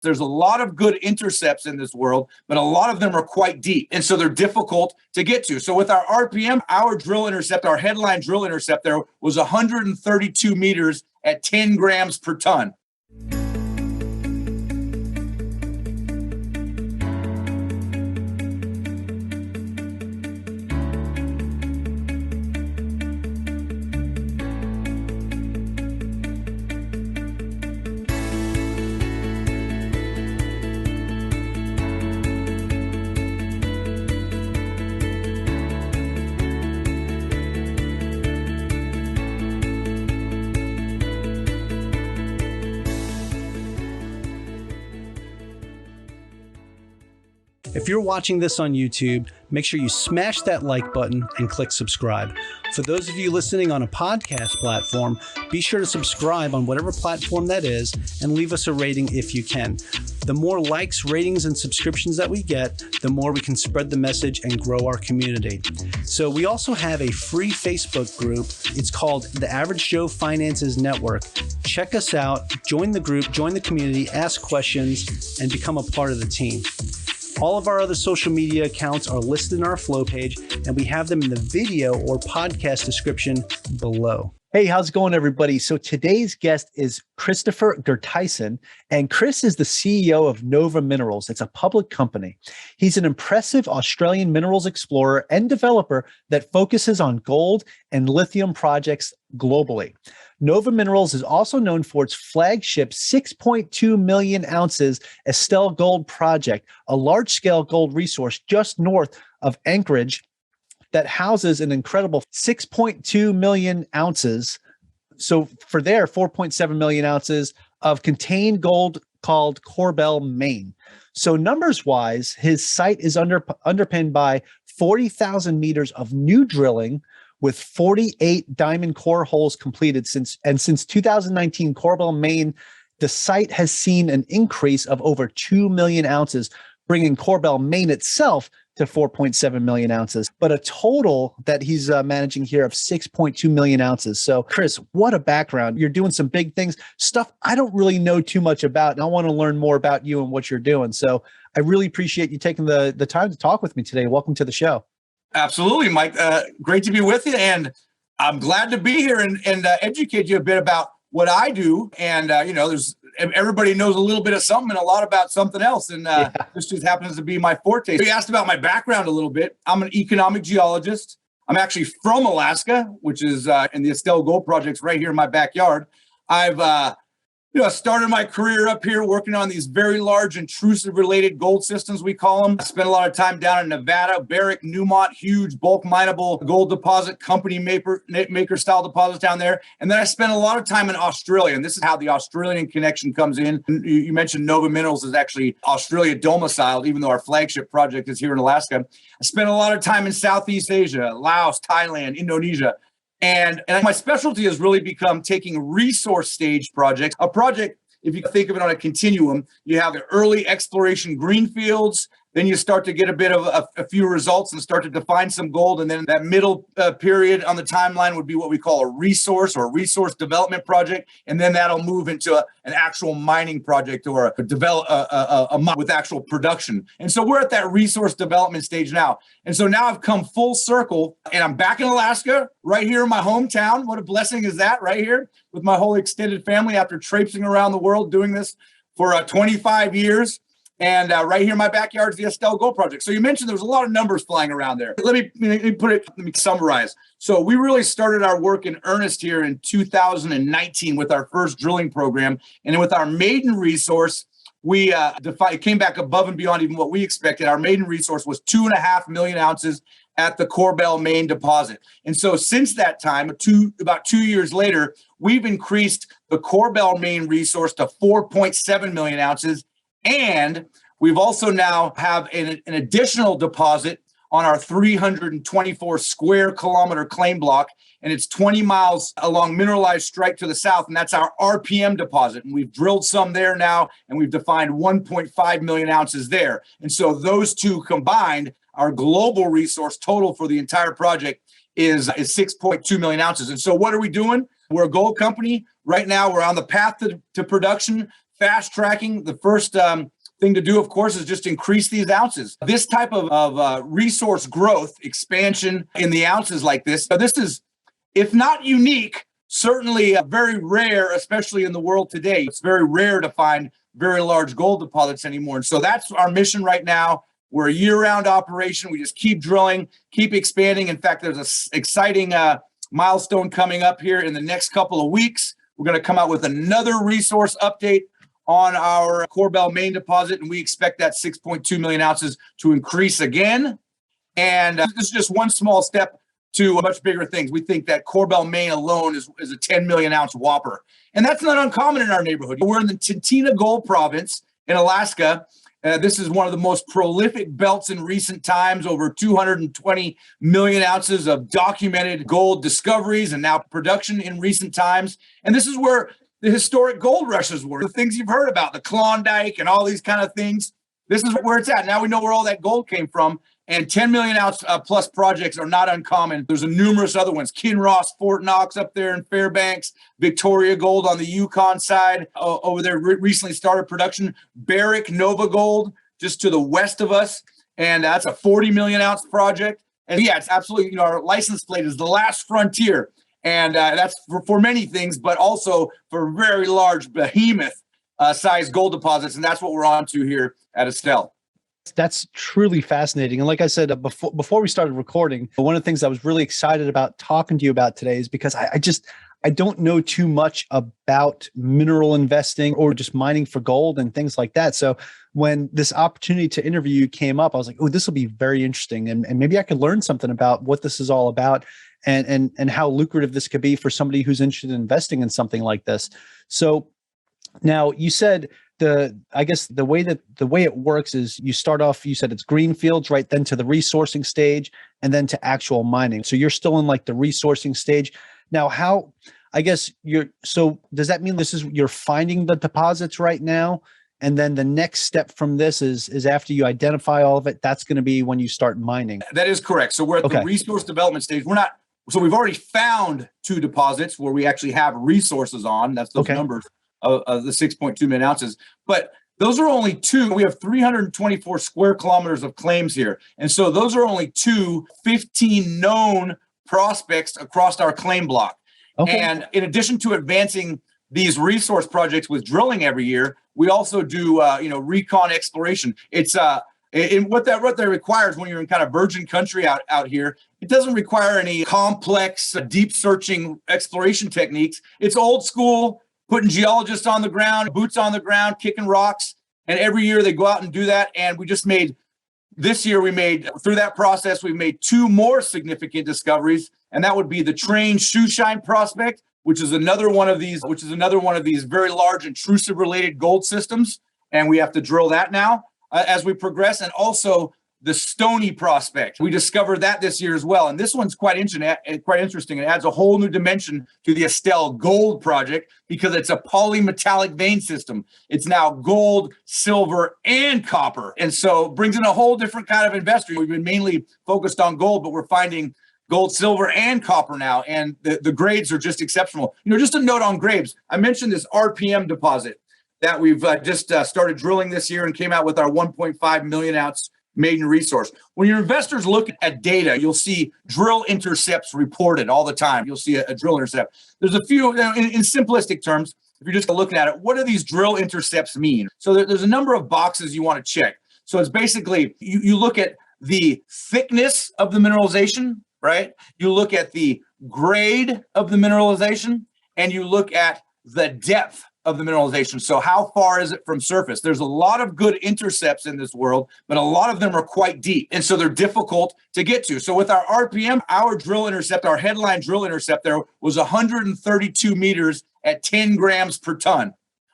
There's a lot of good intercepts in this world, but a lot of them are quite deep. And so they're difficult to get to. So with our RPM, our drill intercept, our headline drill intercept there was 132 meters at 10 grams per ton. If you're watching this on YouTube, make sure you smash that like button and click subscribe. For those of you listening on a podcast platform, be sure to subscribe on whatever platform that is and leave us a rating if you can. The more likes, ratings, and subscriptions that we get, the more we can spread the message and grow our community. So we also have a free Facebook group. It's called the Average Joe Finances Network. Check us out, join the group, join the community, ask questions, and become a part of the team. All of our other social media accounts are listed in our flow page, and we have them in the video or podcast description below. Hey, how's it going, everybody? So today's guest is Christopher Gerteisen, and Chris is the CEO of Nova Minerals. It's a public company. He's an impressive Australian minerals explorer and developer that focuses on gold and lithium projects globally. Nova Minerals is also known for its flagship 6.2 million ounces Estelle Gold project, a large-scale gold resource just north of Anchorage that houses an incredible 6.2 million ounces. So for there, 4.7 million ounces of contained gold called Corbel Main. So numbers-wise, his site is underpinned by 40,000 meters of new drilling, with 48 diamond core holes completed since 2019, Corbel Main, the site has seen an increase of over 2 million ounces, bringing Corbel Main itself to 4.7 million ounces, but a total that he's managing here of 6.2 million ounces. So Chris, what a background. You're doing some big things, stuff I don't really know too much about, and I want to learn more about you and what you're doing. So I really appreciate you taking the time to talk with me today. Welcome to the show. Absolutely, Mike. Great to be with you. And I'm glad to be here and educate you a bit about what I do. And, there's everybody knows a little bit of something and a lot about something else. And this just happens to be my forte. You asked about my background a little bit. I'm an economic geologist. I'm actually from Alaska, which is in the Estelle Gold projects right here in my backyard. I've started my career up here working on these very large intrusive related gold systems, we call them. I spent a lot of time down in Nevada, Barrick, Newmont, huge bulk mineable gold deposit, company maker style deposits down there. And then I spent a lot of time in Australia. And this is how the Australian connection comes in. You mentioned Nova Minerals is actually Australia domiciled, even though our flagship project is here in Alaska. I spent a lot of time in Southeast Asia, Laos, Thailand, Indonesia. And my specialty has really become taking resource stage projects. A project, if you think of it on a continuum, you have the early exploration greenfields, then you start to get a bit of a few results and start to define some gold. And then that middle period on the timeline would be what we call a resource or resource development project. And then that'll move into an actual mining project or a mine with actual production. And so we're at that resource development stage now. And so now I've come full circle and I'm back in Alaska, right here in my hometown. What a blessing is that, right here with my whole extended family after traipsing around the world doing this for 25 years. And right here in my backyard is the Estelle Gold project. So you mentioned there was a lot of numbers flying around there. Let me summarize. So we really started our work in earnest here in 2019 with our first drilling program. And with our maiden resource, we came back above and beyond even what we expected. Our maiden resource was 2.5 million ounces at the Corbel Main deposit. And so since that time, about 2 years later, we've increased the Corbel Main resource to 4.7 million ounces. And we've also now have an additional deposit on our 324 square kilometer claim block. And it's 20 miles along mineralized strike to the south. And that's our RPM deposit. And we've drilled some there now, and we've defined 1.5 million ounces there. And so those two combined, our global resource total for the entire project is 6.2 million ounces. And so what are we doing? We're a gold company. Right now, we're on the path to production. fast tracking. The first thing to do, of course, is just increase these ounces. This type of resource growth, expansion in the ounces like this. So this is, if not unique, certainly very rare, especially in the world today. It's very rare to find very large gold deposits anymore. And so that's our mission right now. We're a year-round operation. We just keep drilling, keep expanding. In fact, there's an exciting milestone coming up here in the next couple of weeks. We're going to come out with another resource update on our Korbel main deposit, and we expect that 6.2 million ounces to increase again. And this is just one small step to much bigger things. We think that Korbel main alone is a 10 million ounce whopper. And that's not uncommon in our neighborhood. We're in the Tintina Gold Province in Alaska. This is one of the most prolific belts in recent times, over 220 million ounces of documented gold discoveries and now production in recent times. And this is where the historic gold rushes were, the things you've heard about, the Klondike and all these kind of things. This is where it's at. Now we know where all that gold came from. And 10 million ounce plus projects are not uncommon. There's numerous other ones. Kinross, Fort Knox up there in Fairbanks, Victoria Gold on the Yukon side over there recently started production. Barrick Nova Gold just to the west of us. And that's a 40 million ounce project. And yeah, it's absolutely, our license plate is the last frontier. And that's for many things, but also for very large behemoth size gold deposits. And that's what we're on to here at Estelle. That's truly fascinating. And like I said, before we started recording, one of the things I was really excited about talking to you about today is because I don't know too much about mineral investing or just mining for gold and things like that. So when this opportunity to interview you came up, I was like, oh, this will be very interesting. And maybe I could learn something about what this is all about and how lucrative this could be for somebody who's interested in investing in something like this. So now you said I guess the way it works is you start off, you said it's green fields, right? Then to the resourcing stage and then to actual mining. So you're still in like the resourcing stage. Now, so does that mean you're finding the deposits right now? And then the next step from this is after you identify all of it, that's going to be when you start mining. That is correct. So we're at the resource development stage. So we've already found 2 deposits where we actually have resources on. That's those numbers of the 6.2 million ounces. But those are only 2. We have 324 square kilometers of claims here. And so those are only 15 known prospects across our claim block. Okay. And in addition to advancing these resource projects with drilling every year, we also do, recon exploration. It's what that requires when you're in kind of virgin country out here. It doesn't require any complex, deep searching exploration techniques. It's old school, putting geologists on the ground, boots on the ground, kicking rocks. And every year they go out and do that. And this year through that process, we made 2 more significant discoveries. And that would be the Train Shoeshine prospect, which is another one of these very large intrusive related gold systems. And we have to drill that now as we progress. And also the Stony prospect. We discovered that this year as well. And this one's quite interesting. It adds a whole new dimension to the Estelle Gold project because it's a polymetallic vein system. It's now gold, silver, and copper. And so brings in a whole different kind of investor. We've been mainly focused on gold, but we're finding gold, silver, and copper now. And the grades are just exceptional. Just a note on grades. I mentioned this RPM deposit that we've just started drilling this year and came out with our 1.5 million ounce maiden resource. When your investors look at data, you'll see drill intercepts reported all the time. You'll see a drill intercept. There's a few, in simplistic terms, if you're just looking at it, what do these drill intercepts mean? So there's a number of boxes you want to check. So it's basically, you look at the thickness of the mineralization, right? You look at the grade of the mineralization, and you look at the depth of the mineralization. So how far is it from surface? There's a lot of good intercepts in this world, but a lot of them are quite deep. And so they're difficult to get to. So with our RPM, our drill intercept, our headline drill intercept there was 132 meters at 10 grams per ton.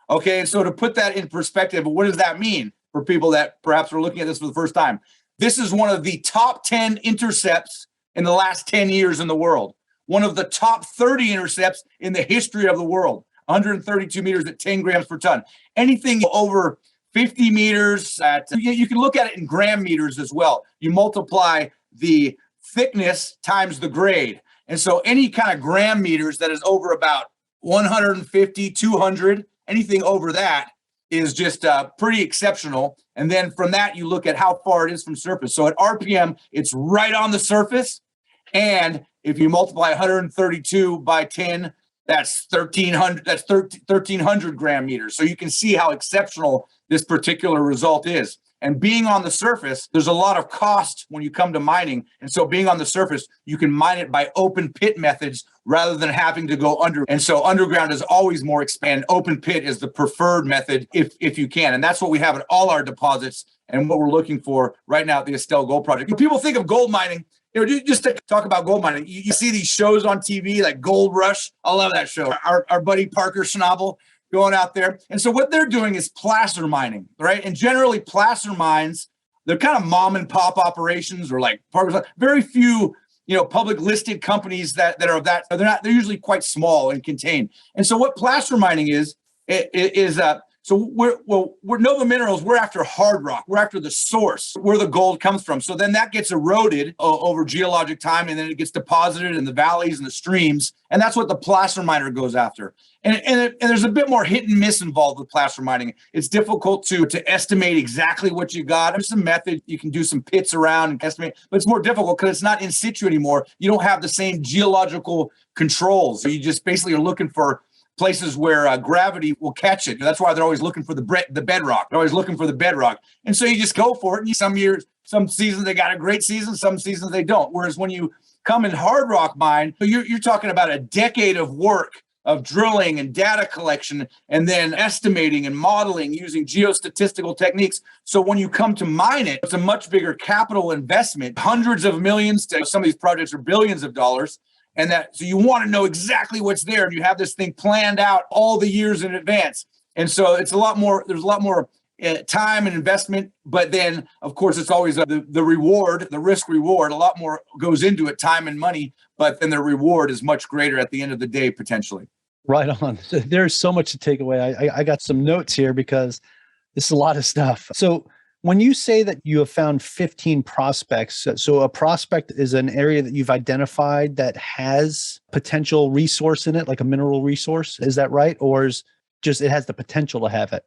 Okay. And so to put that in perspective, what does that mean for people that perhaps are looking at this for the first time? This is one of the top 10 intercepts in the last 10 years in the world. One of the top 30 intercepts in the history of the world. 132 meters at 10 grams per ton. Anything over 50 meters you can look at it in gram meters as well. You multiply the thickness times the grade. And so any kind of gram meters that is over about 150, 200, anything over that is just pretty exceptional. And then from that, you look at how far it is from surface. So at RPM, it's right on the surface. And if you multiply 132 by 10, that's 1,300. That's 1,300 gram meters. So you can see how exceptional this particular result is. And being on the surface, there's a lot of cost when you come to mining. And so being on the surface, you can mine it by open pit methods rather than having to go under. And so underground is always more expanded. Open pit is the preferred method if you can. And that's what we have at all our deposits and what we're looking for right now at the Estelle Gold Project. When people think of gold mining, just to talk about gold mining, you see these shows on TV like Gold Rush. I love that show. Our buddy Parker Schnabel going out there. And so what they're doing is placer mining, right? And generally placer mines, they're kind of mom and pop operations or like very few, public listed companies that are of that. They're usually quite small and contained. And so what placer mining is so we're Nova Minerals. We're after hard rock. We're after the source where the gold comes from. So then that gets eroded over geologic time, and then it gets deposited in the valleys and the streams. And that's what the placer miner goes after. And there's a bit more hit and miss involved with placer mining. It's difficult to estimate exactly what you got. There's some method. You can do some pits around and estimate, but it's more difficult because it's not in situ anymore. You don't have the same geological controls. So you just basically are looking for places where gravity will catch it. That's why they're always looking for the bedrock. They're always looking for the bedrock. And so you just go for it. And some seasons they got a great season, some seasons they don't. Whereas when you come in hard rock mine, you're talking about a decade of work of drilling and data collection and then estimating and modeling using geostatistical techniques. So when you come to mine it, it's a much bigger capital investment, hundreds of millions to some of these projects are billions of dollars. And so you want to know exactly what's there. And you have this thing planned out all the years in advance. And so there's a lot more time and investment. But then, of course, it's always the reward, the risk reward. A lot more goes into it, time and money. But then the reward is much greater at the end of the day, potentially. Right on. There's so much to take away. I got some notes here because this is a lot of stuff. So when you say that you have found 15 prospects, so a prospect is an area that you've identified that has potential resource in it, like a mineral resource. Is that right? Or is just it has the potential to have it?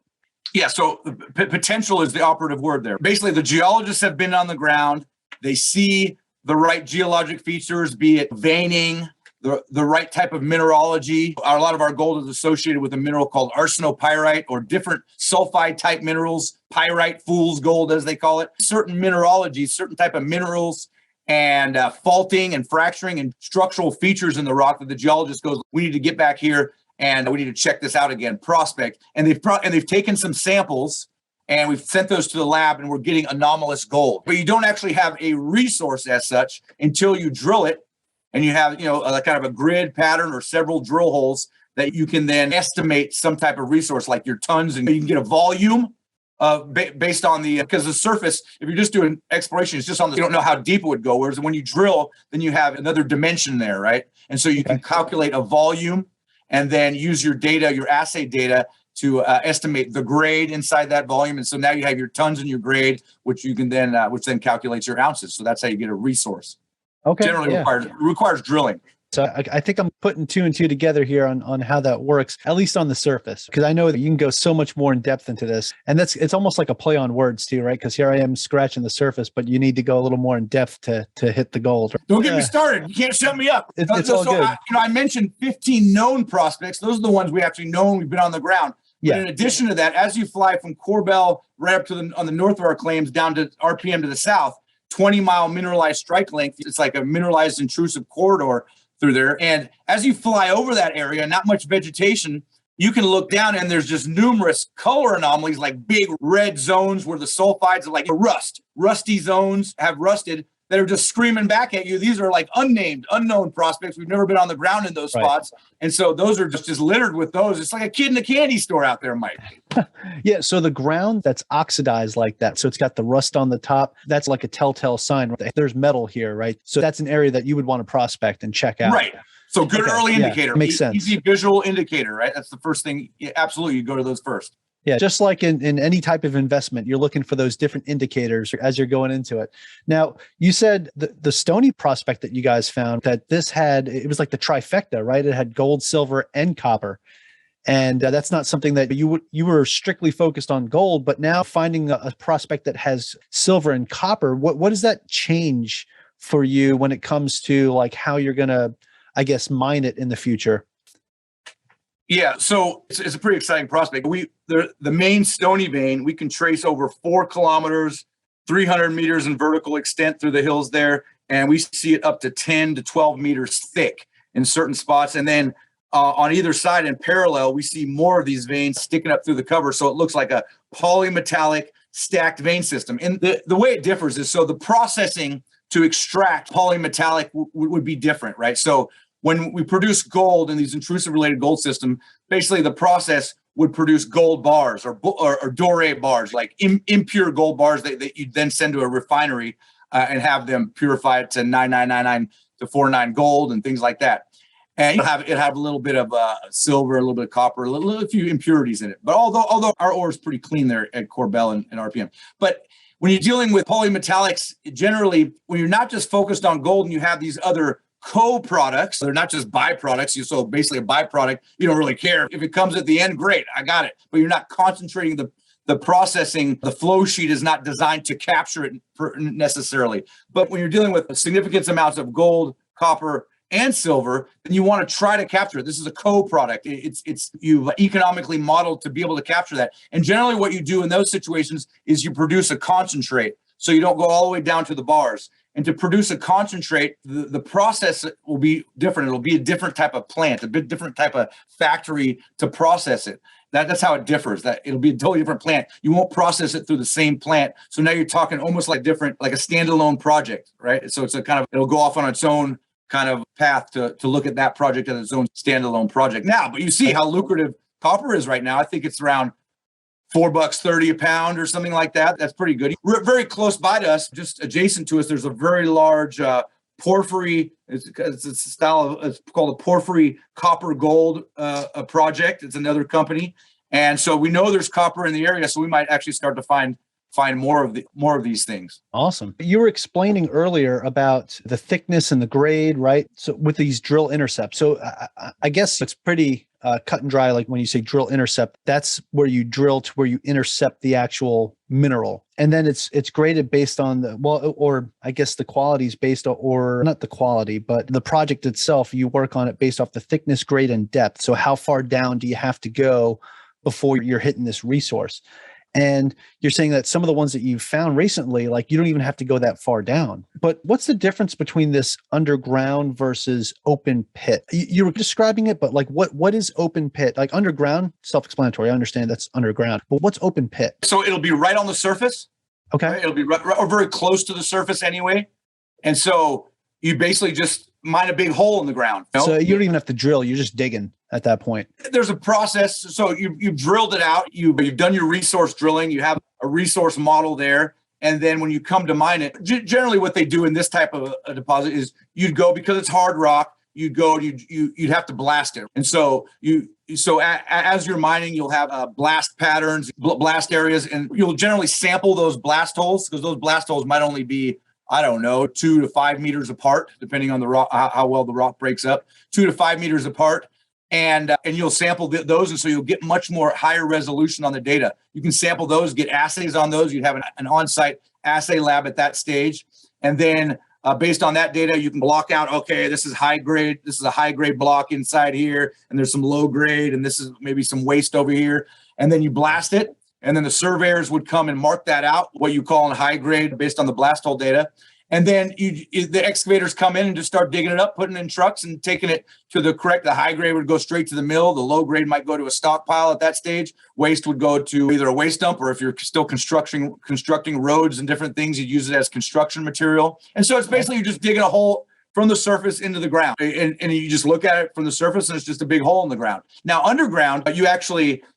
Yeah. So potential is the operative word there. Basically, the geologists have been on the ground. They see the right geologic features, be it veining, the right type of mineralogy. A lot of our gold is associated with a mineral called arsenopyrite or different sulfide type minerals, pyrite, fool's gold, as they call it. Certain mineralogy, certain type of minerals and faulting and fracturing and structural features in the rock that the geologist goes, we need to get back here and we need to check this out again, prospect. And they've taken some samples and we've sent those to the lab and we're getting anomalous gold. But you don't actually have a resource as such until you drill it. And you have, a kind of a grid pattern or several drill holes that you can then estimate some type of resource like your tons, and you can get a volume based on because the surface, if you're just doing exploration, it's just you don't know how deep it would go. Whereas when you drill, then you have another dimension there, right? And so you can calculate a volume and then use your data, your assay data to estimate the grade inside that volume. And so now you have your tons and your grade, which you can then, which then calculates your ounces. So that's how you get a resource. Okay. Generally requires drilling. So I think I'm putting two and two together here on how that works, at least on the surface, because I know that you can go so much more in depth into this. And it's almost like a play on words too, right? Because here I am scratching the surface, but you need to go a little more in depth to hit the gold. Don't get me started. You can't shut me up. It's all good. I mentioned 15 known prospects. Those are the ones we actually know we've been on the ground. But in addition to that, as you fly from Corbel right up to on the north of our claims down to RPM to the south, 20-mile mineralized strike length. It's like a mineralized intrusive corridor through there. And as you fly over that area, not much vegetation, you can look down and there's just numerous color anomalies, like big red zones where the sulfides are like rusty zones have rusted that are just screaming back at you. These are like unknown prospects. We've never been on the ground in those spots. And so those are just littered with those. It's like a kid in a candy store out there, Mike. Yeah. So the ground that's oxidized like that, so it's got the rust on the top, that's like a telltale sign. There's metal here, right? So that's an area that you would want to prospect and check out. Right. So good early indicator. Makes sense. Easy visual indicator, right? That's the first thing. Yeah, absolutely. You go to those first. Yeah, just like in any type of investment, you're looking for those different indicators as you're going into it. Now, you said the Stony prospect that you guys found, that it was like the trifecta, right? It had gold, silver, and copper. And that's not something that you were strictly focused on gold, but now finding a prospect that has silver and copper, what does that change for you when it comes to like how you're going to, I guess, mine it in the future? Yeah, so it's a pretty exciting prospect. The main Stony vein, we can trace over 4 kilometers, 300 meters in vertical extent through the hills there, and we see it up to 10 to 12 meters thick in certain spots. And then on either side in parallel, we see more of these veins sticking up through the cover, so it looks like a polymetallic stacked vein system. And the way it differs is, so the processing to extract polymetallic would be different, right? So when we produce gold in these intrusive related gold system, basically the process would produce gold bars or doré bars, like impure gold bars that you then send to a refinery and have them purify it to 9999 to 49 gold and things like that. And it have a little bit of silver, a little bit of copper, a few impurities in it. But although our ore is pretty clean there at Corbell and RPM. But when you're dealing with polymetallics, generally, when you're not just focused on gold and you have these other co-products, they're not just byproducts. So basically a byproduct, you don't really care. If it comes at the end, great, I got it. But you're not concentrating the processing. The flow sheet is not designed to capture it necessarily. But when you're dealing with significant amounts of gold, copper, and silver, then you want to try to capture it. This is a co-product. It's you've economically modeled to be able to capture that. And generally what you do in those situations is you produce a concentrate. So you don't go all the way down to the bars. And to produce a concentrate, the process will be different. It'll be a different type of plant, a bit different type of factory to process it. That's how it differs. That it'll be a totally different plant. You won't process it through the same plant. So now you're talking almost like different, like a standalone project, right? So it's a kind of, it'll go off on its own kind of path to look at that project as its own standalone project. Now, but you see how lucrative copper is right now. I think it's around $4.30 a pound or something like that. That's pretty good. We're very close by to us, just adjacent to us. There's a very large porphyry. It's a style of, it's called a porphyry copper gold project. It's another company, and so we know there's copper in the area. So we might actually start to find more of these things. Awesome. You were explaining earlier about the thickness and the grade, right? So with these drill intercepts. So I guess it's pretty cut and dry. Like when you say drill intercept, that's where you drill to where you intercept the actual mineral. And then it's graded based on or I guess the quality is based on, or not the quality, but the project itself, you work on it based off the thickness, grade, and depth. So how far down do you have to go before you're hitting this resource? And you're saying that some of the ones that you've found recently, like you don't even have to go that far down. But what's the difference between this underground versus open pit? You were describing it, but like what is open pit? Like underground, self-explanatory. I understand that's underground, but what's open pit? So it'll be right on the surface. Okay. Right? It'll be right, or very close to the surface anyway. And so you basically just mine a big hole in the ground. You know? So you don't even have to drill. You're just digging at that point. There's a process. So you've drilled it out. You've done your resource drilling. You have a resource model there. And then when you come to mine it, generally what they do in this type of a deposit is you'd go, because it's hard rock, you'd have to blast it. And so as you're mining, you'll have blast patterns, blast areas, and you'll generally sample those blast holes, because those blast holes might only be, I don't know, 2 to 5 meters apart, depending on the rock, how well the rock breaks up, 2 to 5 meters apart. And you'll sample those, and so you'll get much more higher resolution on the data. You can sample those, get assays on those. You'd have an on-site assay lab at that stage, and then based on that data, you can block out. Okay, this is high grade. This is a high grade block inside here, and there's some low grade, and this is maybe some waste over here. And then you blast it, and then the surveyors would come and mark that out, what you call in high grade, based on the blast hole data. And then the excavators come in and just start digging it up, putting it in trucks and taking it to the high grade would go straight to the mill. The low grade might go to a stockpile at that stage. Waste would go to either a waste dump, or if you're still constructing roads and different things, you'd use it as construction material. And so it's basically you're just digging a hole from the surface into the ground. And you just look at it from the surface and it's just a big hole in the ground. Now, underground,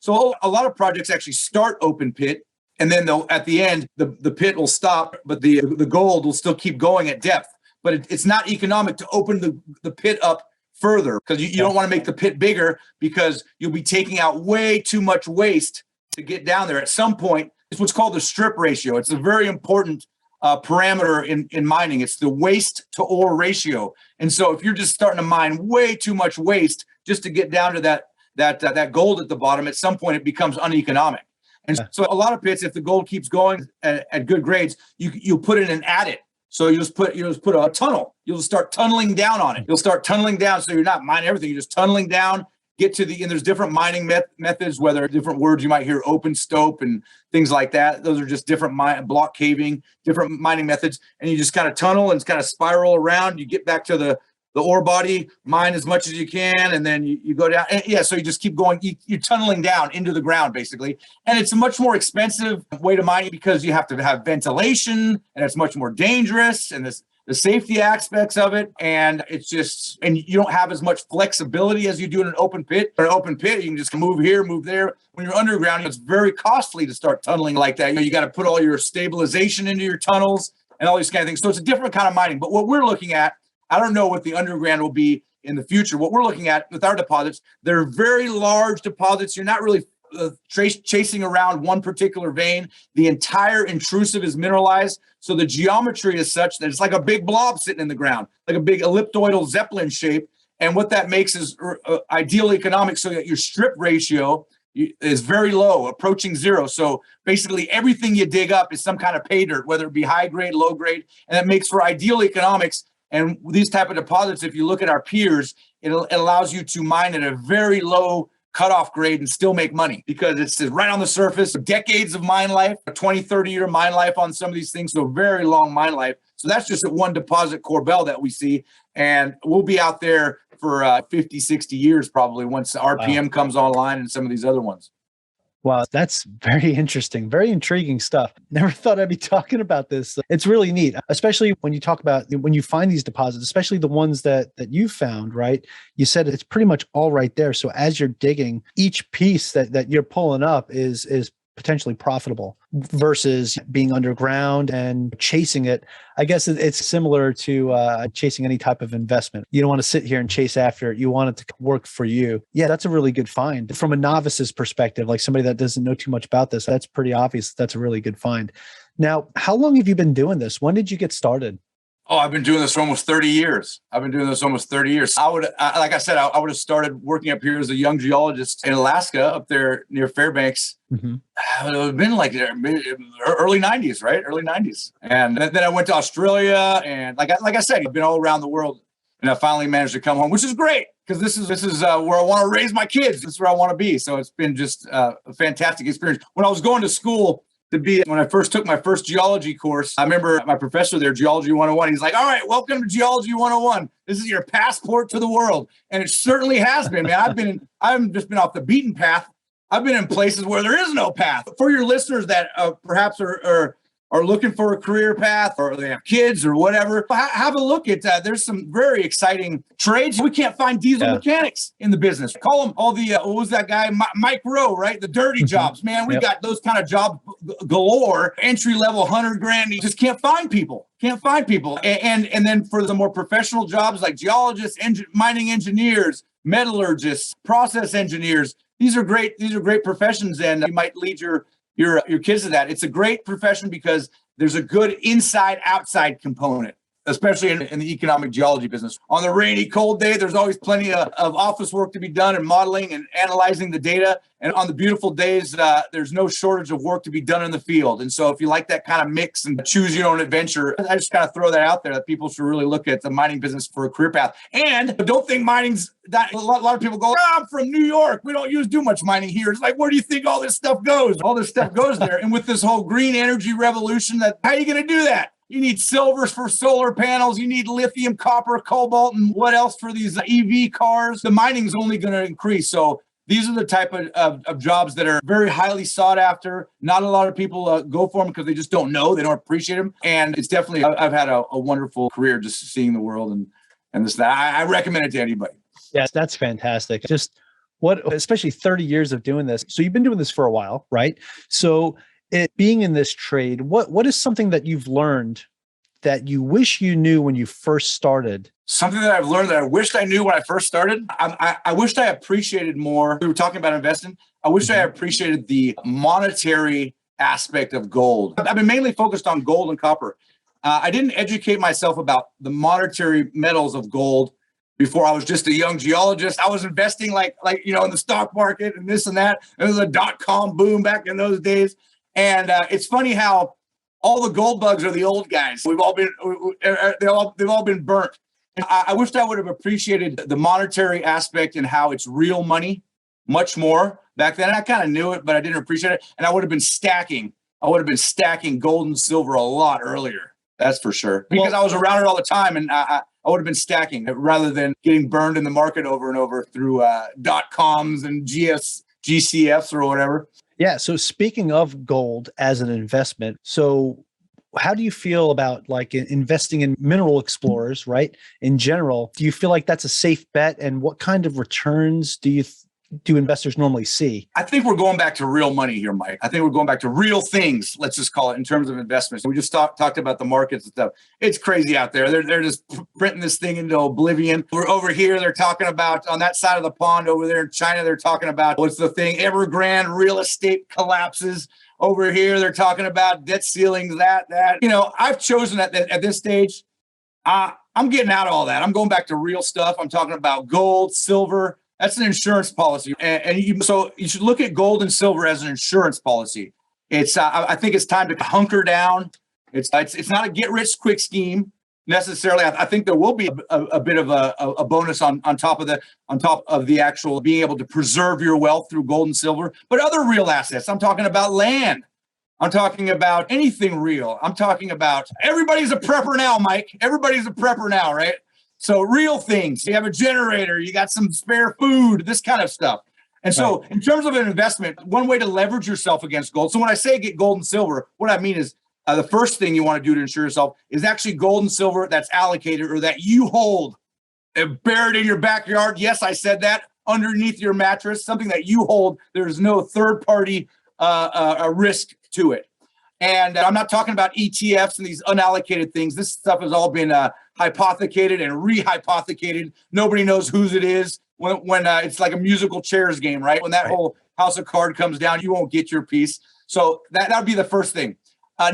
so a lot of projects actually start open pit, and then at the end, the pit will stop, but the gold will still keep going at depth. But it's not economic to open the pit up further, because you don't want to make the pit bigger, because you'll be taking out way too much waste to get down there. At some point, it's what's called the strip ratio. It's a very important parameter in mining. It's the waste to ore ratio. And so if you're just starting to mine way too much waste just to get down to that gold at the bottom, at some point it becomes uneconomic. And so a lot of pits, if the gold keeps going at good grades, you put in an adit. So you just put a tunnel. You'll start tunneling down on it. You'll start tunneling down. So you're not mining everything. You're just tunneling down, and there's different mining methods, whether different words you might hear, open stope and things like that. Those are just different block caving, different mining methods. And you just kind of tunnel and kind of spiral around. You get back to the ore body, mine as much as you can, and then you go down. And so you just keep going. You're tunneling down into the ground, basically. And it's a much more expensive way to mine because you have to have ventilation, and it's much more dangerous, and the safety aspects of it. And and you don't have as much flexibility as you do in an open pit. In an open pit, you can just move here, move there. When you're underground, it's very costly to start tunneling like that. You got to put all your stabilization into your tunnels and all these kind of things. So it's a different kind of mining. But what we're looking at, I don't know what the underground will be in the future. What we're looking at with our deposits, they're very large deposits. You're not really chasing around one particular vein. The entire intrusive is mineralized. So the geometry is such that it's like a big blob sitting in the ground, like a big ellipsoidal Zeppelin shape. And what that makes is ideal economics, so that your strip ratio is very low, approaching zero. So basically everything you dig up is some kind of pay dirt, whether it be high grade, low grade, and that makes for ideal economics. And these type of deposits, if you look at our peers, it allows you to mine at a very low cutoff grade and still make money because it's right on the surface. Decades of mine life, a 20, 30-year mine life on some of these things, so very long mine life. So that's just at one deposit, Corbel, that we see. And we'll be out there for 50, 60 years probably once RPM comes online and some of these other ones. Wow, that's very interesting, very intriguing stuff. Never thought I'd be talking about this. It's really neat, especially when you talk about when you find these deposits, especially the ones that you found, right? You said it's pretty much all right there. So as you're digging, each piece that you're pulling up is potentially profitable versus being underground and chasing it. I guess it's similar to chasing any type of investment. You don't want to sit here and chase after it. You want it to work for you. Yeah, that's a really good find. From a novice's perspective, like somebody that doesn't know too much about this, that's pretty obvious. That's a really good find. Now, how long have you been doing this? When did you get started? Oh, I've been doing this for almost 30 years. Like I said, I would have started working up here as a young geologist in Alaska, up there near Fairbanks. Mm-hmm. It would have been like early 90s, right? Early 90s. And then I went to Australia, and like I said, I've been all around the world, and I finally managed to come home, which is great because this is where I want to raise my kids. This is where I want to be. So it's been just a fantastic experience. When I was going to school, when I first took my first geology course, I remember my professor there, Geology 101, he's like, all right, welcome to Geology 101. This is your passport to the world. And it certainly has been, man. I've just been off the beaten path. I've been in places where there is no path. For your listeners that perhaps are looking for a career path, or they have kids or whatever, have a look at that. There's some very exciting trades. We can't find diesel mechanics in the business. Call them all the, what was that guy? Mike Rowe, right? The dirty jobs, man. We got those kind of jobs galore, entry level, $100,000. You just can't find people. And then for the more professional jobs like geologists, mining engineers, metallurgists, process engineers, these are great professions, and you might lead your kids to that. It's a great profession because there's a good inside-outside component, especially in the economic geology business. On the rainy, cold day, there's always plenty of office work to be done and modeling and analyzing the data. And on the beautiful days, there's no shortage of work to be done in the field. And so if you like that kind of mix and choose your own adventure, I just kind of throw that out there that people should really look at the mining business for a career path. And don't think mining's that. A lot of people go, I'm from New York. We don't do much mining here. It's like, where do you think all this stuff goes? All this stuff goes there. And with this whole green energy revolution, how are you going to do that? You need silvers for solar panels. You need lithium, copper, cobalt, and what else for these EV cars? The mining's only going to increase. So these are the type of jobs that are very highly sought after. Not a lot of people go for them because they just don't know. They don't appreciate them. And it's definitely, I've had a wonderful career just seeing the world and this, that. I recommend it to anybody. Yes, that's fantastic. Just especially 30 years of doing this. So you've been doing this for a while, right? So being in this trade, what is something that you've learned that you wish you knew when you first started? Something that I've learned that I wished I knew when I first started. I wished I appreciated more. We were talking about investing. I wish I appreciated the monetary aspect of gold. I've been mainly focused on gold and copper. I didn't educate myself about the monetary metals of gold before I was just a young geologist. I was investing like in the stock market and this and that. It was a dot-com boom back in those days. And it's funny how all the gold bugs are the old guys. They've all been burnt. And I wished I would have appreciated the monetary aspect and how it's real money much more back then. I kind of knew it, but I didn't appreciate it. And I would have been stacking gold and silver a lot earlier. That's for sure. Because I was around it all the time, and I would have been stacking it rather than getting burned in the market over and over through .coms and GCFs or whatever. Yeah. So speaking of gold as an investment, so how do you feel about like investing in mineral explorers, right? In general, do you feel like that's a safe bet? And what kind of returns do investors normally see? I think we're going back to real money here, Mike. I think we're going back to real things, let's just call it, in terms of investments. We just talked about the markets and stuff. It's crazy out there. They're just printing this thing into oblivion. We're over here. They're talking about on that side of the pond over there in China. They're talking about what's the thing? Evergrande real estate collapses. Over here, they're talking about debt ceilings, that. I've chosen at this stage, I'm getting out of all that. I'm going back to real stuff. I'm talking about gold, silver. That's an insurance policy. So you should look at gold and silver as an insurance policy. It's I think it's time to hunker down. It's not a get rich quick scheme necessarily. I think there will be a bit of a bonus on top of the actual being able to preserve your wealth through gold and silver, but other real assets. I'm talking about land. I'm talking about anything real. I'm talking about everybody's a prepper now, Mike. Everybody's a prepper now, right? So real things, you have a generator, you got some spare food, this kind of stuff. And so in terms of an investment, one way to leverage yourself against gold. So when I say get gold and silver, what I mean is the first thing you want to do to insure yourself is actually gold and silver that's allocated or that you hold buried in your backyard. Yes, I said that, underneath your mattress, something that you hold. There's no third party risk to it. And I'm not talking about ETFs and these unallocated things. This stuff has all been hypothecated and rehypothecated. Nobody knows whose it is when it's like a musical chairs game, right? When that whole house of cards comes down, you won't get your piece. So that would be the first thing.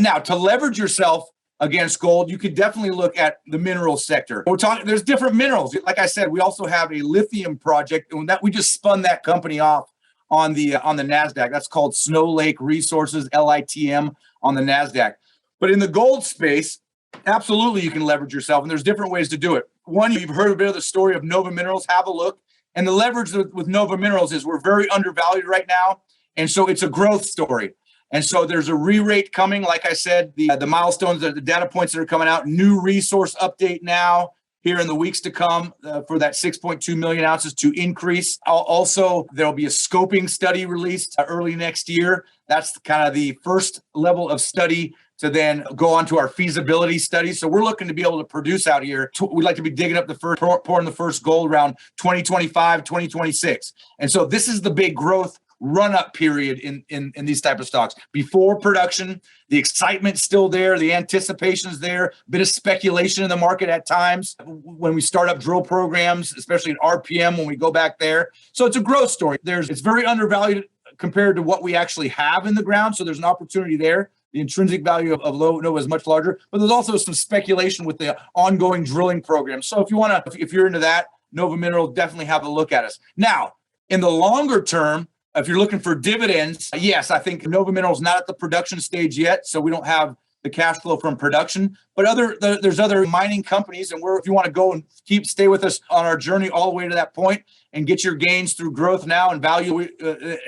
Now, to leverage yourself against gold, you could definitely look at the mineral sector. There's different minerals. Like I said, we also have a lithium project, and that we just spun that company off on the NASDAQ. That's called Snow Lake Resources, LITM, on the NASDAQ. But in the gold space, absolutely you can leverage yourself, and there's different ways to do it. One, you've heard a bit of the story of Nova Minerals. Have a look. And the leverage with Nova Minerals is we're very undervalued right now, and so it's a growth story. And so there's a re-rate coming. Like I said, the milestones, the data points that are coming out, new resource update now here in the weeks to come for that 6.2 million ounces to increase. Also, there'll be a scoping study released early next year. That's kind of the first level of study to then go on to our feasibility study. So we're looking to be able to produce out here. We'd like to be digging up the first, pouring the first gold around 2025, 2026. And so this is the big growth run-up period in these type of stocks. Before production, the excitement's still there, the anticipation's there, a bit of speculation in the market at times when we start up drill programs, especially in RPM when we go back there. So it's a growth story. It's very undervalued compared to what we actually have in the ground. So there's an opportunity there. The intrinsic value of Nova is much larger, but there's also some speculation with the ongoing drilling program. So if you're into that, Nova Minerals, definitely have a look at us. Now, in the longer term, if you're looking for dividends, yes, I think Nova Minerals not at the production stage yet, so we don't have the cash flow from production. But there's other mining companies, and if you want to go and stay with us on our journey all the way to that point and get your gains through growth now and value,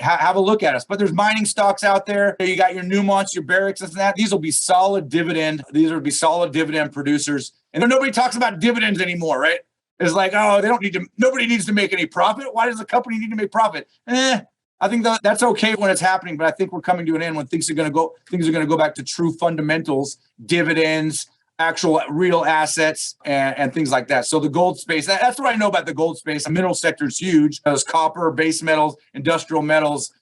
have a look at us. But there's mining stocks out there. You got your Newmonts, your Barricks, and that. These will be solid dividend. These will be solid dividend producers. And nobody talks about dividends anymore, right? It's like, oh, nobody needs to make any profit. Why does the company need to make profit? I think that's okay when it's happening, but I think we're coming to an end when things are going to go back to true fundamentals, dividends, actual real assets, and things like that. So the gold space, that's what I know about the gold space. The mineral sector is huge. There's copper, base metals, industrial metals,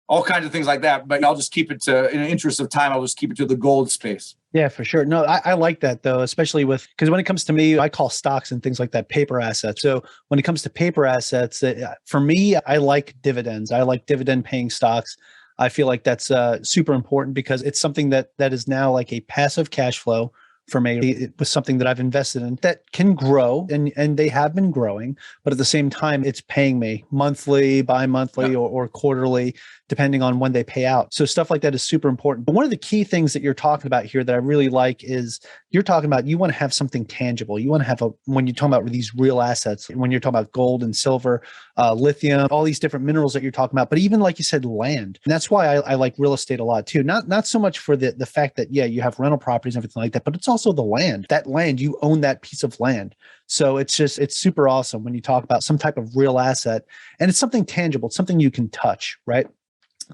all kinds of things like that. But I'll just keep it to, in the interest of time, I'll just keep it to the gold space. Yeah, for sure. No, I like that though, especially because when it comes to me, I call stocks and things like that paper assets. So when it comes to paper assets, for me, I like dividends. I like dividend paying stocks. I feel like that's super important because it's something that is now like a passive cash flow for me. It was something that I've invested in that can grow, and they have been growing, but at the same time, it's paying me monthly, bi-monthly, or quarterly, depending on when they pay out. So stuff like that is super important. But one of the key things that you're talking about here that I really like is you're talking about, you want to have something tangible. You want to have when you're talking about these real assets, when you're talking about gold and silver, lithium, all these different minerals that you're talking about, but even like you said, land. And that's why I like real estate a lot too. Not so much for the fact that, yeah, you have rental properties and everything like that, but it's also the land. That land, you own that piece of land. So it's super awesome when you talk about some type of real asset, and it's something tangible, it's something you can touch, right?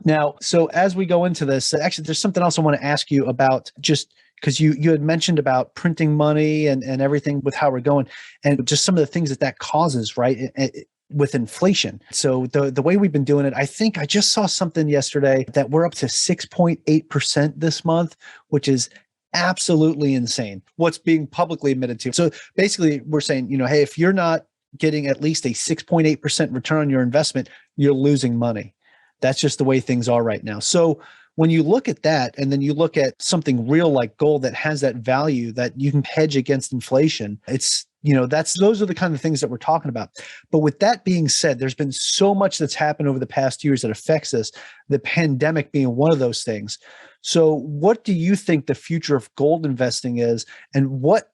Now, so as we go into this, actually, there's something else I want to ask you about, just because you had mentioned about printing money and everything with how we're going, and just some of the things that causes, right, with inflation. So the way we've been doing it, I think I just saw something yesterday that we're up to 6.8% this month, which is absolutely insane. What's being publicly admitted to. So basically, we're saying, hey, if you're not getting at least a 6.8% return on your investment, you're losing money. That's just the way things are right now. So when you look at that, and then you look at something real like gold that has that value that you can hedge against inflation, it's, those are the kind of things that we're talking about. But with that being said, there's been so much that's happened over the past years that affects us, the pandemic being one of those things. So what do you think the future of gold investing is, and what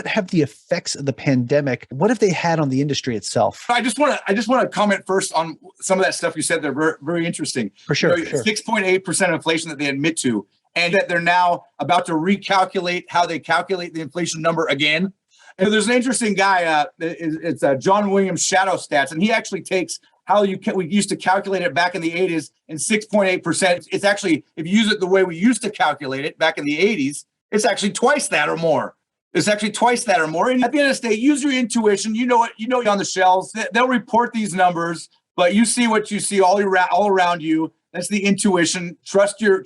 have the effects of the pandemic, what have they had on the industry itself? I just want to comment first on some of that stuff you said. They're very, very interesting. For sure. 6.8% inflation that they admit to, and that they're now about to recalculate how they calculate the inflation number again. And there's an interesting guy, it's John Williams Shadow Stats, and he actually takes how we used to calculate it back in the 80s, and 6.8%. It's actually, if you use it the way we used to calculate it back in the 80s, it's actually twice that or more. It's actually twice that or more. And at the end of the day, use your intuition. You know on the shelves. They'll report these numbers, but you see what you see all around you. That's the intuition. Trust your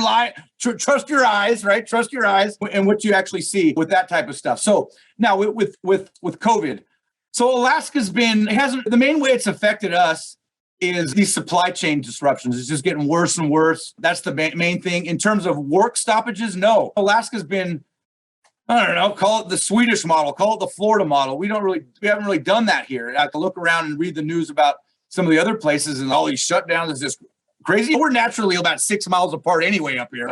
eyes, right? Trust your eyes and what you actually see with that type of stuff. So now with COVID, so Alaska's the main way it's affected us is these supply chain disruptions. It's just getting worse and worse. That's the main thing. In terms of work stoppages, no. Alaska's been, I don't know, call it the Swedish model, call it the Florida model. We haven't really done that here. I have to look around and read the news about some of the other places, and all these shutdowns is just crazy. We're naturally about 6 miles apart anyway up here.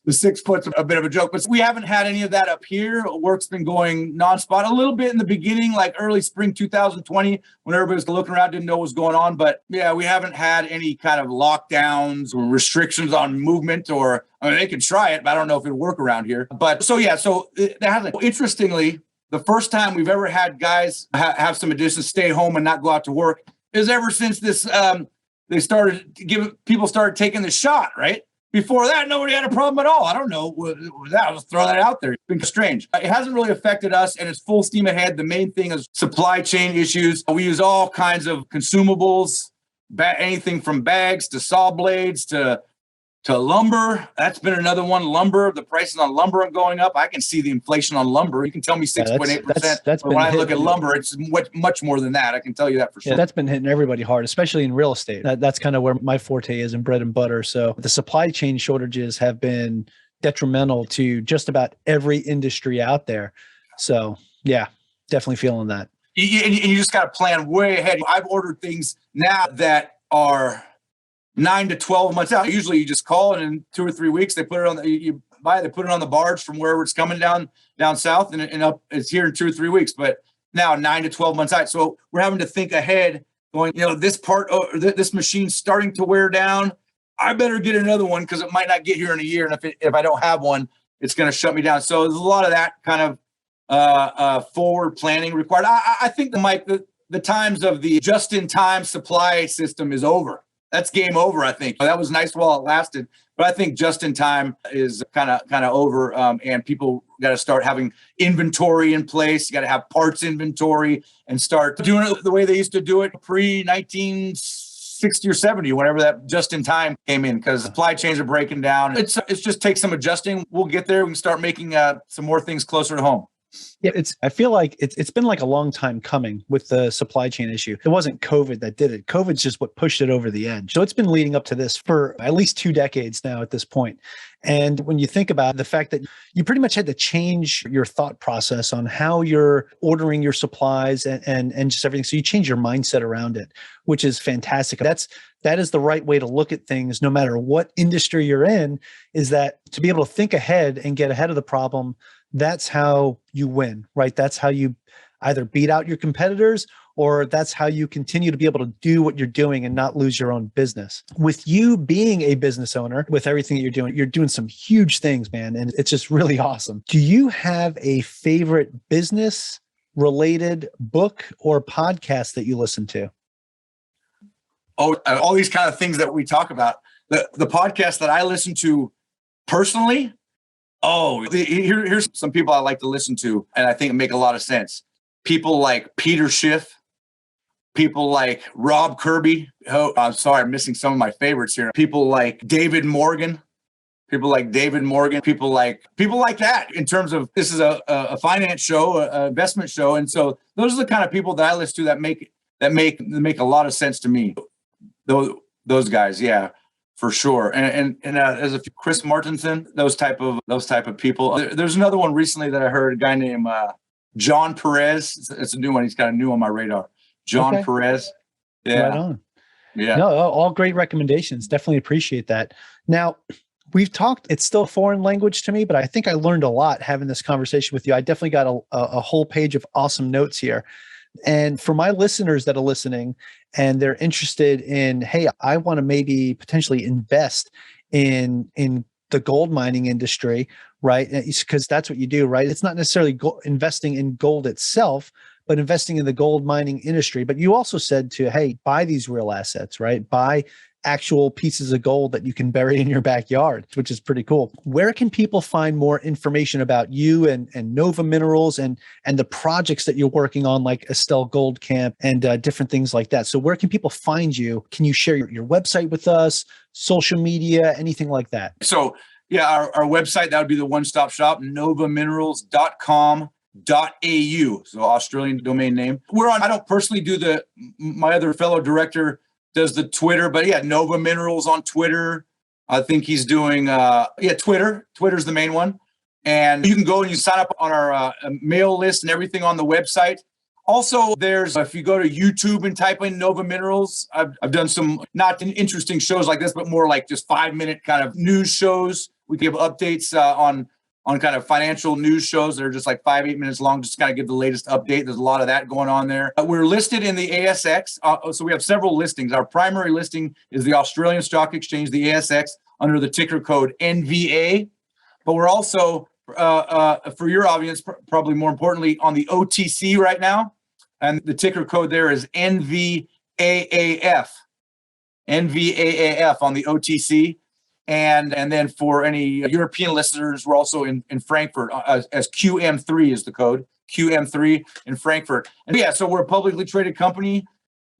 The 6 foot's a bit of a joke, but we haven't had any of that up here. Work's been going nonstop. A little bit in the beginning, like early spring 2020, when everybody was looking around, didn't know what was going on. But yeah, we haven't had any kind of lockdowns or restrictions on movement, or, I mean, they could try it, but I don't know if it'd work around here. But so it hasn't. Interestingly, the first time we've ever had guys have some additions, stay home and not go out to work, is ever since this, people started taking the shot, right? Before that, nobody had a problem at all. I don't know that. I'll just throw that out there. It's been strange. It hasn't really affected us, and it's full steam ahead. The main thing is supply chain issues. We use all kinds of consumables, anything from bags to saw blades to lumber. That's been another one. Lumber, the prices on lumber are going up. I can see the inflation on lumber. You can tell me 6.8%. But when I look at lumber, it's much more than that. I can tell you that for sure. Yeah, that's been hitting everybody hard, especially in real estate. That's kind of where my forte is, in bread and butter. So the supply chain shortages have been detrimental to just about every industry out there. So yeah, definitely feeling that. And you just got to plan way ahead. I've ordered things now that are 9 to 12 months out. Usually you just call, and in 2 or 3 weeks they put it on they put it on the barge from wherever it's coming down south, and up, it's here in 2 or 3 weeks. But now 9 to 12 months out. So we're having to think ahead, going, this part, this machine's starting to wear down. I better get another one because it might not get here in a year. And if I don't have one, it's going to shut me down. So there's a lot of that kind of forward planning required. I think the times of the just-in-time supply system is over. That's game over, I think. That was nice while it lasted, but I think just in time is kind of over, and people got to start having inventory in place. You got to have parts inventory and start doing it the way they used to do it pre-1960 or 70, whenever that just in time came in, because supply chains are breaking down. It's just takes some adjusting. We'll get there. We can start making some more things closer to home. Yeah, I feel like it's been like a long time coming with the supply chain issue. It wasn't COVID that did it. COVID's just what pushed it over the edge. So it's been leading up to this for at least 2 decades now at this point. And when you think about the fact that you pretty much had to change your thought process on how you're ordering your supplies and just everything. So you change your mindset around it, which is fantastic. That is the right way to look at things, no matter what industry you're in, is that to be able to think ahead and get ahead of the problem. That's how you win, right? That's how you either beat out your competitors, or that's how you continue to be able to do what you're doing and not lose your own business. With you being a business owner, with everything that you're doing some huge things, man. And it's just really awesome. Do you have a favorite business related book or podcast that you listen to? Oh, all these kind of things that we talk about. The podcast that I listen to personally, here's some people I like to listen to, and I think make a lot of sense. People like Peter Schiff, people like Rob Kirby. Oh, I'm sorry, I'm missing some of my favorites here. People like David Morgan. People like that. In terms of, this is a finance show, an investment show, and so those are the kind of people that I listen to that make a lot of sense to me. Those guys, yeah, for sure. And as a Chris Martenson, those type of people. There's another one recently that I heard, a guy named John Perez. It's a new one. He's kind of new on my radar. John Perez. Yeah. Right on. Yeah. No, all great recommendations. Definitely appreciate that. Now, we've talked, it's still a foreign language to me, but I think I learned a lot having this conversation with you. I definitely got a whole page of awesome notes here. And for my listeners that are listening and they're interested in, hey, I want to maybe potentially invest in the gold mining industry, right? Because that's what you do, right? It's not necessarily investing in gold itself, but investing in the gold mining industry. But you also said to, hey, buy these real assets, right? Buy actual pieces of gold that you can bury in your backyard, which is pretty cool. Where can people find more information about you and Nova Minerals and the projects that you're working on, like Estelle Gold Camp and different things like that? So where can people find you? Can you share your website with us, social media, anything like that? So yeah, our website, that would be the one-stop shop, novaminerals.com.au. So Australian domain name. I don't personally do my other fellow director does the Twitter, but yeah, Nova Minerals on Twitter. I think he's doing, Twitter. Twitter's the main one. And you can go and you sign up on our mail list and everything on the website. Also, if you go to YouTube and type in Nova Minerals, I've done some not interesting shows like this, but more like just 5-minute kind of news shows. We give updates on kind of financial news shows that are just like 5-8 minutes long, just kind of give the latest update. There's a lot of that going on there. We're listed in the ASX. So we have several listings. Our primary listing is the Australian Stock Exchange, the ASX, under the ticker code NVA. But we're also, for your audience, probably more importantly, on the OTC right now. And the ticker code there is NVAAF. NVAAF on the OTC. And then for any European listeners, we're also in Frankfurt as QM3 is the code, QM3 in Frankfurt. And yeah, so we're a publicly traded company.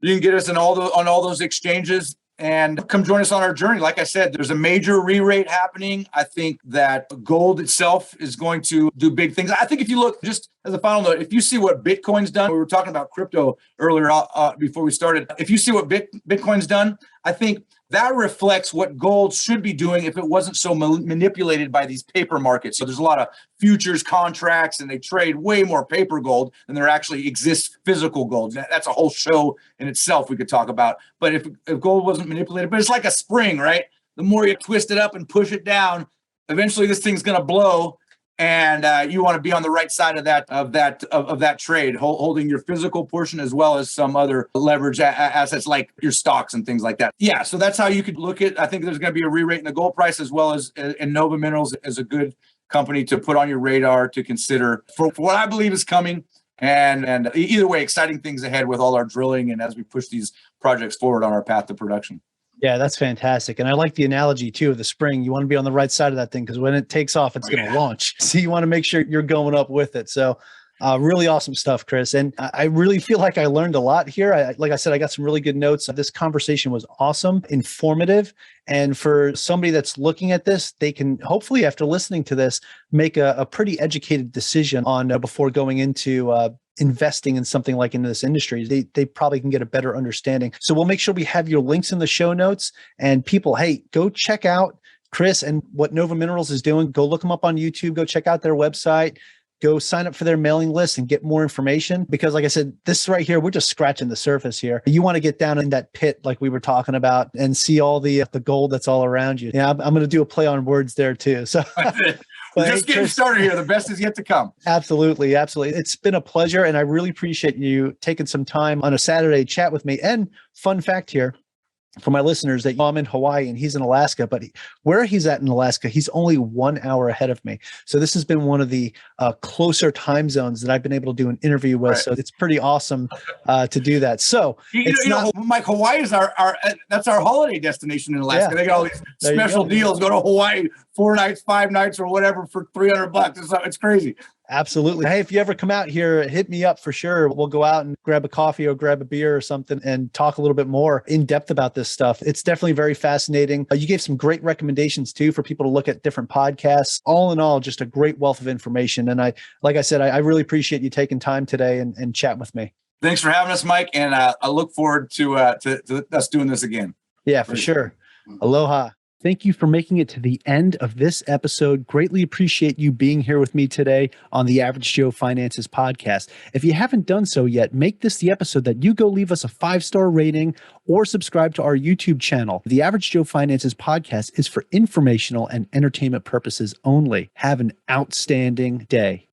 You can get us on all those exchanges and come join us on our journey. Like I said, there's a major re-rate happening. I think that gold itself is going to do big things. I think if you look, just as a final note, if you see what Bitcoin's done, we were talking about crypto earlier before we started. If you see what Bitcoin's done, I think that reflects what gold should be doing if it wasn't so manipulated by these paper markets. So there's a lot of futures contracts and they trade way more paper gold than there actually exists physical gold. That's a whole show in itself we could talk about. But if gold wasn't manipulated, but it's like a spring, right? The more you twist it up and push it down, eventually this thing's going to blow. And you want to be on the right side of that trade, holding your physical portion as well as some other leverage assets like your stocks and things like that. Yeah, so that's how you could look at. I think there's going to be a re-rate in the gold price as well as in Nova Minerals as a good company to put on your radar to consider for what I believe is coming. And either way, exciting things ahead with all our drilling and as we push these projects forward on our path to production. Yeah, that's fantastic. And I like the analogy too of the spring. You want to be on the right side of that thing because when it takes off, it's going to launch. So you want to make sure you're going up with it. So really awesome stuff, Chris. And I really feel like I learned a lot here. Like I said, I got some really good notes. This conversation was awesome, informative. And for somebody that's looking at this, they can hopefully, after listening to this, make a pretty educated decision on before going into investing in something like in this industry. They probably can get a better understanding. So we'll make sure we have your links in the show notes and people, hey, go check out Chris and what Nova Minerals is doing, go look them up on YouTube, go check out their website, go sign up for their mailing list and get more information. Because like I said, this right here, we're just scratching the surface here. You want to get down in that pit like we were talking about and see all the gold that's all around you. Yeah, I'm going to do a play on words there too. So we're just getting started here. The best is yet to come. Absolutely. Absolutely. It's been a pleasure. And I really appreciate you taking some time on a Saturday to chat with me. And fun fact here, for my listeners, that I'm in Hawaii and he's in Alaska, but where he's at in Alaska, he's only 1 hour ahead of me. So this has been one of the closer time zones that I've been able to do an interview with. Right. So it's pretty awesome to do that. So you know, Mike, Hawaii is that's our holiday destination in Alaska. Yeah. They got all these special deals. Go to Hawaii 4 nights, 5 nights, or whatever for $300. It's crazy. Absolutely. Hey, if you ever come out here, hit me up for sure. We'll go out and grab a coffee or grab a beer or something and talk a little bit more in depth about this stuff. It's definitely very fascinating. You gave some great recommendations too for people to look at different podcasts. All in all, just a great wealth of information. And like I said, I really appreciate you taking time today and chatting with me. Thanks for having us, Mike. And I look forward to us doing this again. Yeah, for sure. Aloha. Thank you for making it to the end of this episode. Greatly appreciate you being here with me today on the Average Joe Finances podcast. If you haven't done so yet, make this the episode that you go leave us a 5-star rating or subscribe to our YouTube channel. The Average Joe Finances podcast is for informational and entertainment purposes only. Have an outstanding day.